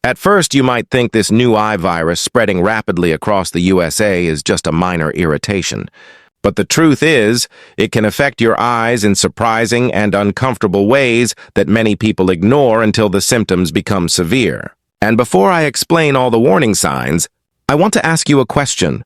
At first, you might think this new eye virus spreading rapidly across the USA is just a minor irritation. But the truth is, it can affect your eyes in surprising and uncomfortable ways that many people ignore until the symptoms become severe. And before I explain all the warning signs, I want to ask you a question.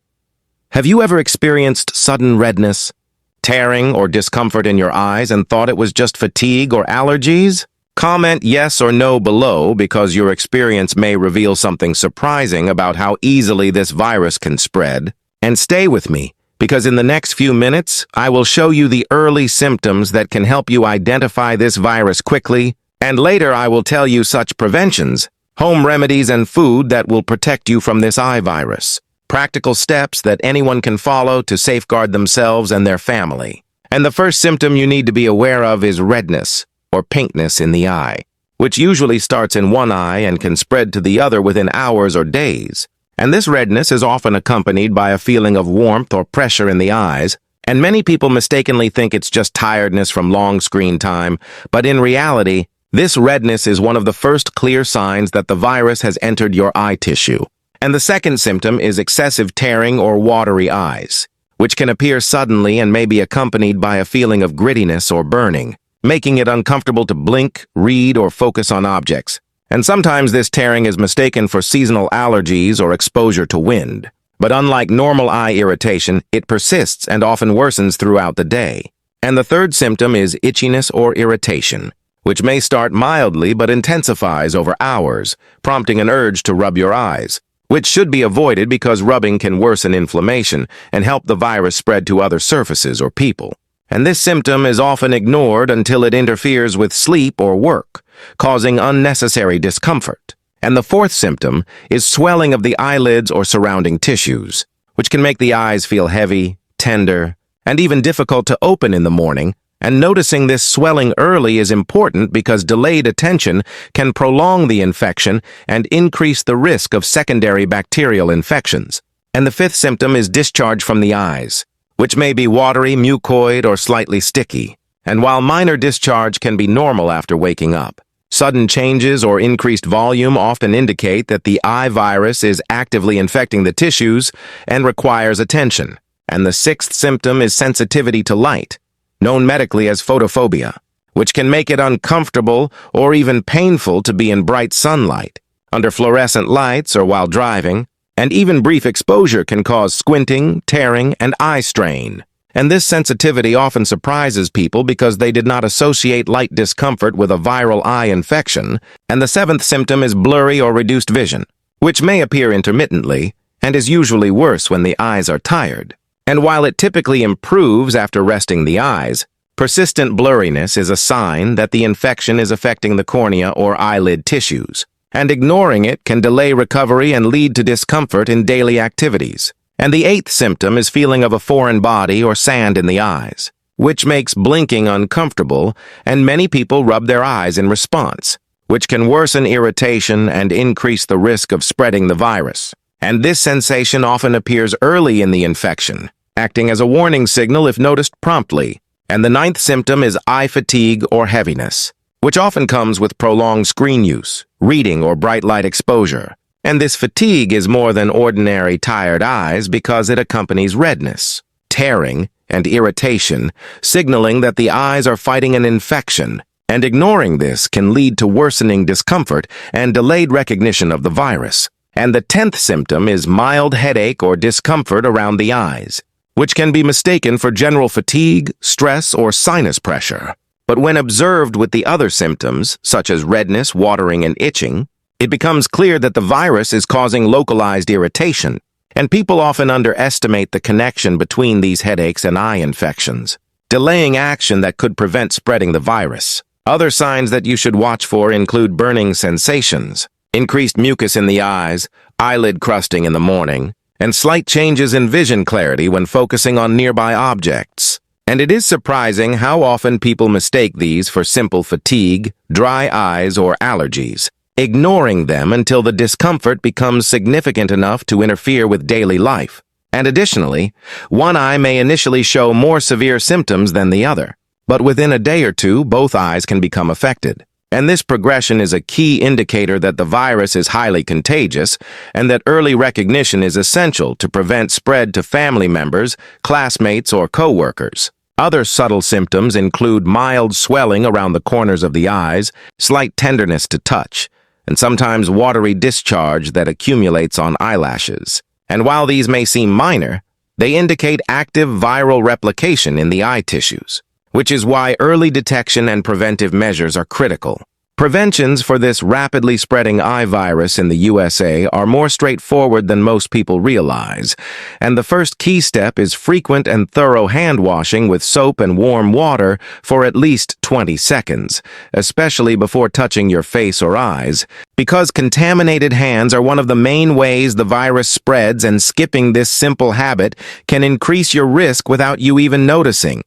Have you ever experienced sudden redness, tearing, or discomfort in your eyes and thought it was just fatigue or allergies? Comment yes or no below because your experience may reveal something surprising about how easily this virus can spread. And stay with me, because in the next few minutes, I will show you the early symptoms that can help you identify this virus quickly, and later I will tell you such preventions, home remedies, and food that will protect you from this eye virus. Practical steps that anyone can follow to safeguard themselves and their family. And the first symptom you need to be aware of is redness, or pinkness in the eye, which usually starts in one eye and can spread to the other within hours or days. And this redness is often accompanied by a feeling of warmth or pressure in the eyes, and many people mistakenly think it's just tiredness from long screen time, but in reality, this redness is one of the first clear signs that the virus has entered your eye tissue. And the second symptom is excessive tearing or watery eyes, which can appear suddenly and may be accompanied by a feeling of grittiness or burning, making it uncomfortable to blink, read, or focus on objects. And sometimes this tearing is mistaken for seasonal allergies or exposure to wind. But unlike normal eye irritation, it persists and often worsens throughout the day. And the third symptom is itchiness or irritation, which may start mildly but intensifies over hours, prompting an urge to rub your eyes, which should be avoided because rubbing can worsen inflammation and help the virus spread to other surfaces or people. And this symptom is often ignored until it interferes with sleep or work, causing unnecessary discomfort. And the fourth symptom is swelling of the eyelids or surrounding tissues, which can make the eyes feel heavy, tender, and even difficult to open in the morning. And noticing this swelling early is important because delayed attention can prolong the infection and increase the risk of secondary bacterial infections. And the fifth symptom is discharge from the eyes, which may be watery, mucoid, or slightly sticky. And while minor discharge can be normal after waking up, sudden changes or increased volume often indicate that the eye virus is actively infecting the tissues and requires attention. And the sixth symptom is sensitivity to light, known medically as photophobia, which can make it uncomfortable or even painful to be in bright sunlight, under fluorescent lights, or while driving. And even brief exposure can cause squinting, tearing, and eye strain. And this sensitivity often surprises people because they did not associate light discomfort with a viral eye infection. And the seventh symptom is blurry or reduced vision, which may appear intermittently and is usually worse when the eyes are tired. And while it typically improves after resting the eyes, persistent blurriness is a sign that the infection is affecting the cornea or eyelid tissues. And ignoring it can delay recovery and lead to discomfort in daily activities. And the eighth symptom is feeling of a foreign body or sand in the eyes, which makes blinking uncomfortable, and many people rub their eyes in response, which can worsen irritation and increase the risk of spreading the virus. And this sensation often appears early in the infection, acting as a warning signal if noticed promptly. And the ninth symptom is eye fatigue or heaviness, which often comes with prolonged screen use, reading, or bright light exposure. And this fatigue is more than ordinary tired eyes because it accompanies redness, tearing, and irritation, signaling that the eyes are fighting an infection. And ignoring this can lead to worsening discomfort and delayed recognition of the virus. And the 10th symptom is mild headache or discomfort around the eyes, which can be mistaken for general fatigue, stress, or sinus pressure. But when observed with the other symptoms, such as redness, watering, and itching, it becomes clear that the virus is causing localized irritation, and people often underestimate the connection between these headaches and eye infections, delaying action that could prevent spreading the virus. Other signs that you should watch for include burning sensations, increased mucus in the eyes, eyelid crusting in the morning, and slight changes in vision clarity when focusing on nearby objects. And it is surprising how often people mistake these for simple fatigue, dry eyes, or allergies, ignoring them until the discomfort becomes significant enough to interfere with daily life. And additionally, one eye may initially show more severe symptoms than the other, but within a day or two, both eyes can become affected. And this progression is a key indicator that the virus is highly contagious and that early recognition is essential to prevent spread to family members, classmates, or coworkers. Other subtle symptoms include mild swelling around the corners of the eyes, slight tenderness to touch, and sometimes watery discharge that accumulates on eyelashes. And while these may seem minor, they indicate active viral replication in the eye tissues, which is why early detection and preventive measures are critical. Preventions for this rapidly spreading eye virus in the USA are more straightforward than most people realize, and the first key step is frequent and thorough hand washing with soap and warm water for at least 20 seconds, especially before touching your face or eyes, because contaminated hands are one of the main ways the virus spreads, and skipping this simple habit can increase your risk without you even noticing.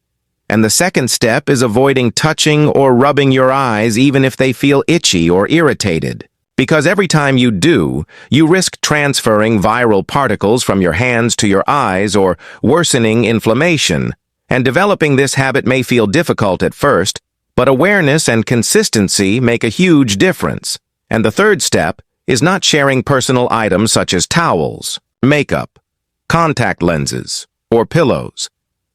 And the second step is avoiding touching or rubbing your eyes even if they feel itchy or irritated. Because every time you do, you risk transferring viral particles from your hands to your eyes or worsening inflammation. And developing this habit may feel difficult at first, but awareness and consistency make a huge difference. And the third step is not sharing personal items such as towels, makeup, contact lenses, or pillows,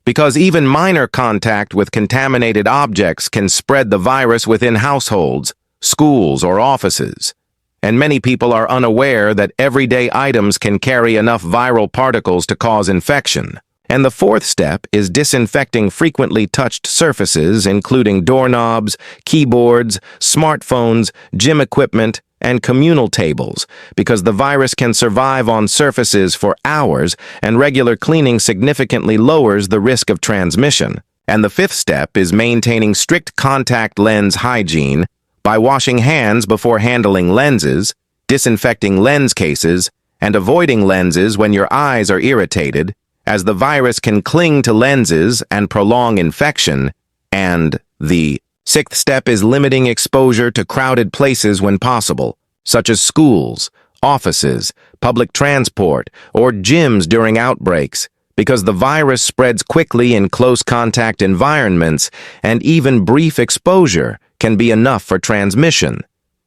because even minor contact with contaminated objects can spread the virus within households, schools, or offices. And many people are unaware that everyday items can carry enough viral particles to cause infection. And the fourth step is disinfecting frequently touched surfaces, including doorknobs, keyboards, smartphones, gym equipment, and communal tables, because the virus can survive on surfaces for hours, and regular cleaning significantly lowers the risk of transmission. And the fifth step is maintaining strict contact lens hygiene by washing hands before handling lenses, disinfecting lens cases, and avoiding lenses when your eyes are irritated, as the virus can cling to lenses and prolong infection. And the sixth step is limiting exposure to crowded places when possible, such as schools, offices, public transport, or gyms during outbreaks, because the virus spreads quickly in close contact environments, and even brief exposure can be enough for transmission.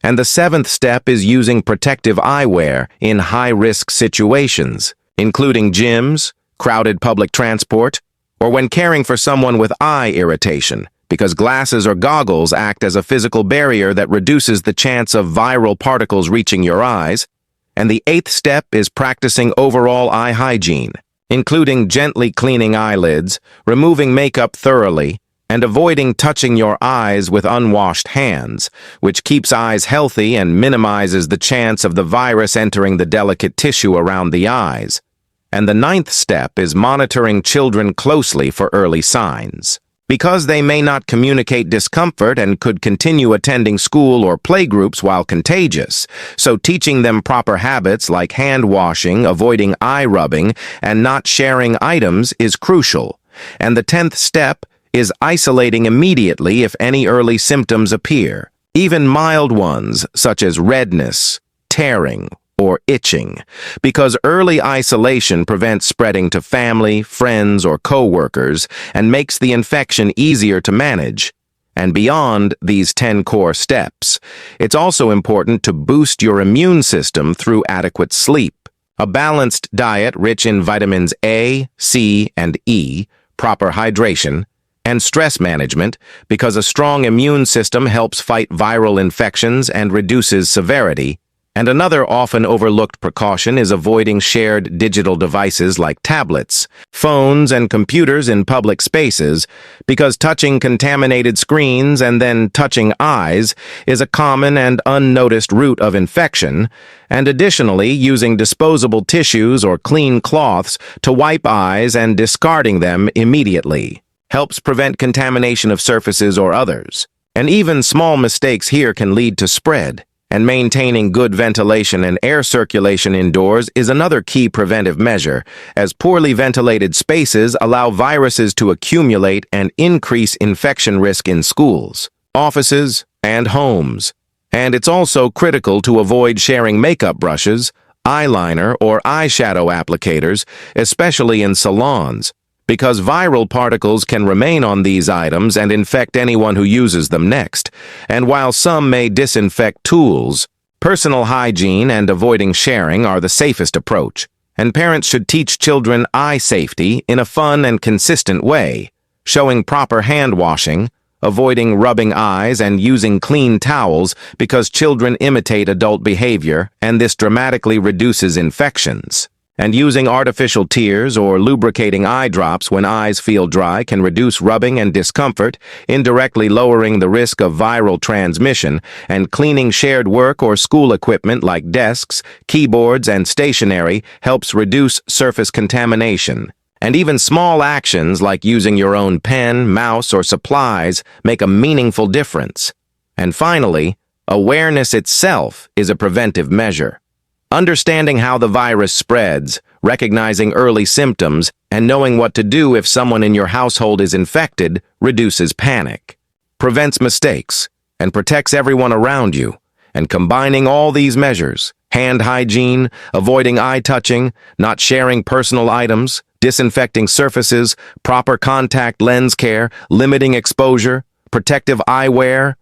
And the seventh step is using protective eyewear in high-risk situations, including gyms, crowded public transport, or when caring for someone with eye irritation, because glasses or goggles act as a physical barrier that reduces the chance of viral particles reaching your eyes. And the eighth step is practicing overall eye hygiene, including gently cleaning eyelids, removing makeup thoroughly, and avoiding touching your eyes with unwashed hands, which keeps eyes healthy and minimizes the chance of the virus entering the delicate tissue around the eyes. And the ninth step is monitoring children closely for early signs, because they may not communicate discomfort and could continue attending school or playgroups while contagious. So teaching them proper habits like hand washing, avoiding eye rubbing, and not sharing items is crucial. And the 10th step is isolating immediately if any early symptoms appear, even mild ones such as redness, tearing, or itching, because early isolation prevents spreading to family, friends, or coworkers and makes the infection easier to manage. And beyond these 10 core steps, it's also important to boost your immune system through adequate sleep, a balanced diet rich in vitamins A, C, and E, proper hydration, and stress management, because a strong immune system helps fight viral infections and reduces severity. And another often overlooked precaution is avoiding shared digital devices like tablets, phones, and computers in public spaces, because touching contaminated screens and then touching eyes is a common and unnoticed route of infection, and additionally, using disposable tissues or clean cloths to wipe eyes and discarding them immediately helps prevent contamination of surfaces or others. And even small mistakes here can lead to spread. And maintaining good ventilation and air circulation indoors is another key preventive measure, as poorly ventilated spaces allow viruses to accumulate and increase infection risk in schools, offices, and homes. And it's also critical to avoid sharing makeup brushes, eyeliner, or eyeshadow applicators, especially in salons, because viral particles can remain on these items and infect anyone who uses them next. And while some may disinfect tools, personal hygiene and avoiding sharing are the safest approach, and parents should teach children eye safety in a fun and consistent way, showing proper hand washing, avoiding rubbing eyes, and using clean towels because children imitate adult behavior, and this dramatically reduces infections. And using artificial tears or lubricating eye drops when eyes feel dry can reduce rubbing and discomfort, indirectly lowering the risk of viral transmission, and cleaning shared work or school equipment like desks, keyboards, and stationery helps reduce surface contamination. And even small actions like using your own pen, mouse, or supplies make a meaningful difference. And finally, awareness itself is a preventive measure. Understanding how the virus spreads, recognizing early symptoms, and knowing what to do if someone in your household is infected reduces panic, prevents mistakes, and protects everyone around you. And combining all these measures, hand hygiene, avoiding eye touching, not sharing personal items, disinfecting surfaces, proper contact lens care, limiting exposure, protective eyewear,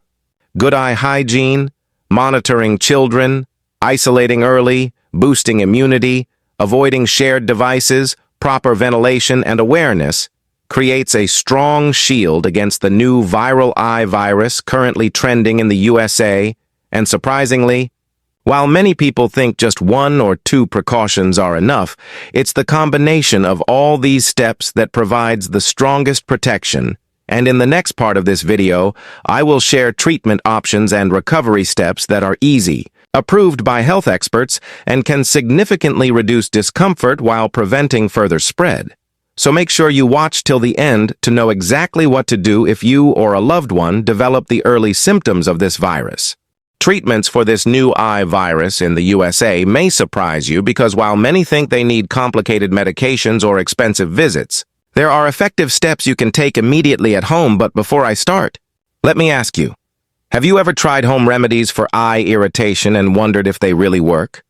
good eye hygiene, monitoring children, isolating early, boosting immunity, avoiding shared devices, proper ventilation, and awareness creates a strong shield against the new viral eye virus currently trending in the USA, and surprisingly, while many people think just 1 or 2 precautions are enough, it's the combination of all these steps that provides the strongest protection. And in the next part of this video, I will share treatment options and recovery steps that are easy, approved by health experts, and can significantly reduce discomfort while preventing further spread. So make sure you watch till the end to know exactly what to do if you or a loved one develop the early symptoms of this virus. Treatments for this new eye virus in the USA may surprise you because while many think they need complicated medications or expensive visits, there are effective steps you can take immediately at home. But before I start, let me ask you, have you ever tried home remedies for eye irritation and wondered if they really work?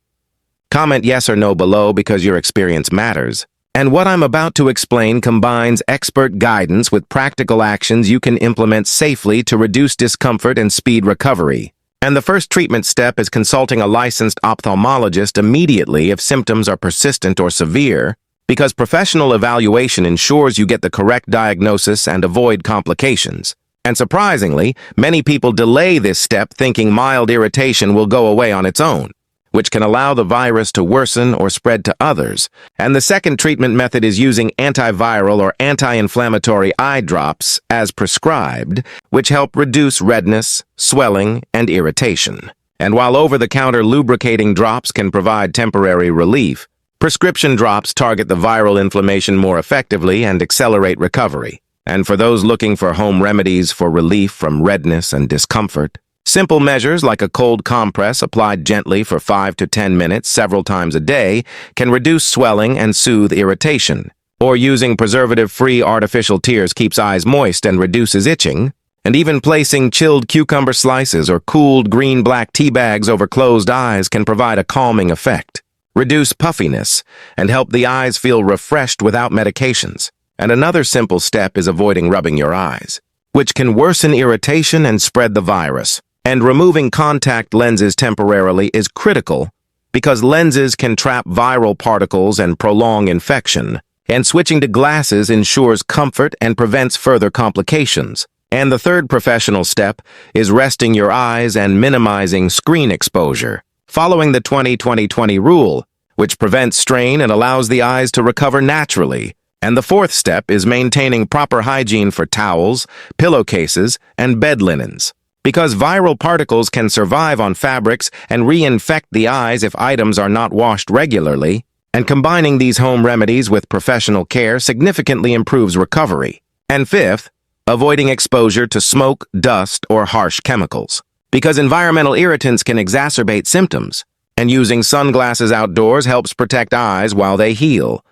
Comment yes or no below because your experience matters. And what I'm about to explain combines expert guidance with practical actions you can implement safely to reduce discomfort and speed recovery. And the first treatment step is consulting a licensed ophthalmologist immediately if symptoms are persistent or severe, because professional evaluation ensures you get the correct diagnosis and avoid complications. And surprisingly, many people delay this step thinking mild irritation will go away on its own, which can allow the virus to worsen or spread to others. And the second treatment method is using antiviral or anti-inflammatory eye drops as prescribed, which help reduce redness, swelling, and irritation. And while over-the-counter lubricating drops can provide temporary relief, prescription drops target the viral inflammation more effectively and accelerate recovery. And for those looking for home remedies for relief from redness and discomfort, simple measures like a cold compress applied gently for 5 to 10 minutes several times a day can reduce swelling and soothe irritation. Or using preservative-free artificial tears keeps eyes moist and reduces itching. And even placing chilled cucumber slices or cooled green-black tea bags over closed eyes can provide a calming effect, reduce puffiness, and help the eyes feel refreshed without medications. And another simple step is avoiding rubbing your eyes, which can worsen irritation and spread the virus. And removing contact lenses temporarily is critical because lenses can trap viral particles and prolong infection. And switching to glasses ensures comfort and prevents further complications. And the third professional step is resting your eyes and minimizing screen exposure, following the 20-20-20 rule, which prevents strain and allows the eyes to recover naturally. And the fourth step is maintaining proper hygiene for towels, pillowcases, and bed linens, because viral particles can survive on fabrics and reinfect the eyes if items are not washed regularly, and combining these home remedies with professional care significantly improves recovery. And fifth, avoiding exposure to smoke, dust, or harsh chemicals, because environmental irritants can exacerbate symptoms, and using sunglasses outdoors helps protect eyes while they heal.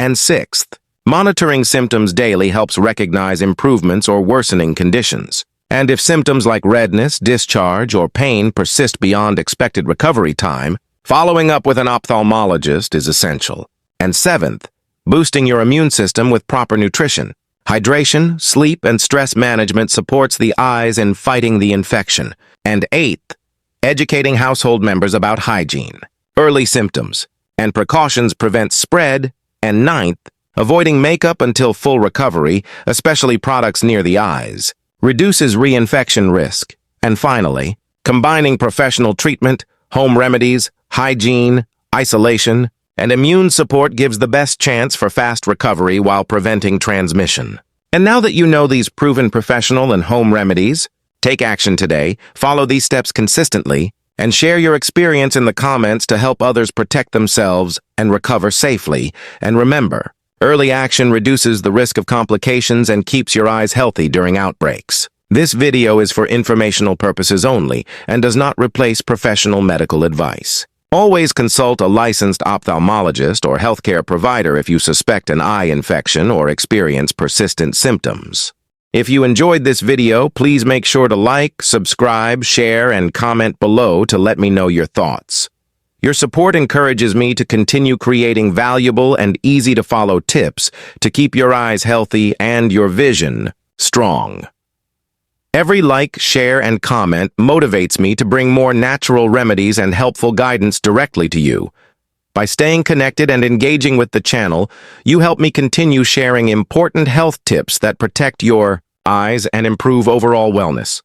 And sixth, monitoring symptoms daily helps recognize improvements or worsening conditions. And if symptoms like redness, discharge, or pain persist beyond expected recovery time, following up with an ophthalmologist is essential. And seventh, boosting your immune system with proper nutrition. Hydration, sleep, and stress management supports the eyes in fighting the infection. And eighth, educating household members about hygiene, early symptoms, and precautions prevent spread. And ninth, avoiding makeup until full recovery, especially products near the eyes, reduces reinfection risk. And finally, combining professional treatment, home remedies, hygiene, isolation, and immune support gives the best chance for fast recovery while preventing transmission. And now that you know these proven professional and home remedies, take action today, follow these steps consistently, and share your experience in the comments to help others protect themselves and recover safely. And remember, early action reduces the risk of complications and keeps your eyes healthy during outbreaks. This video is for informational purposes only and does not replace professional medical advice. Always consult a licensed ophthalmologist or healthcare provider if you suspect an eye infection or experience persistent symptoms. If you enjoyed this video, please make sure to like, subscribe, share, and comment below to let me know your thoughts. Your support encourages me to continue creating valuable and easy-to-follow tips to keep your eyes healthy and your vision strong. Every like, share, and comment motivates me to bring more natural remedies and helpful guidance directly to you. By staying connected and engaging with the channel, you help me continue sharing important health tips that protect your eyes and improve overall wellness.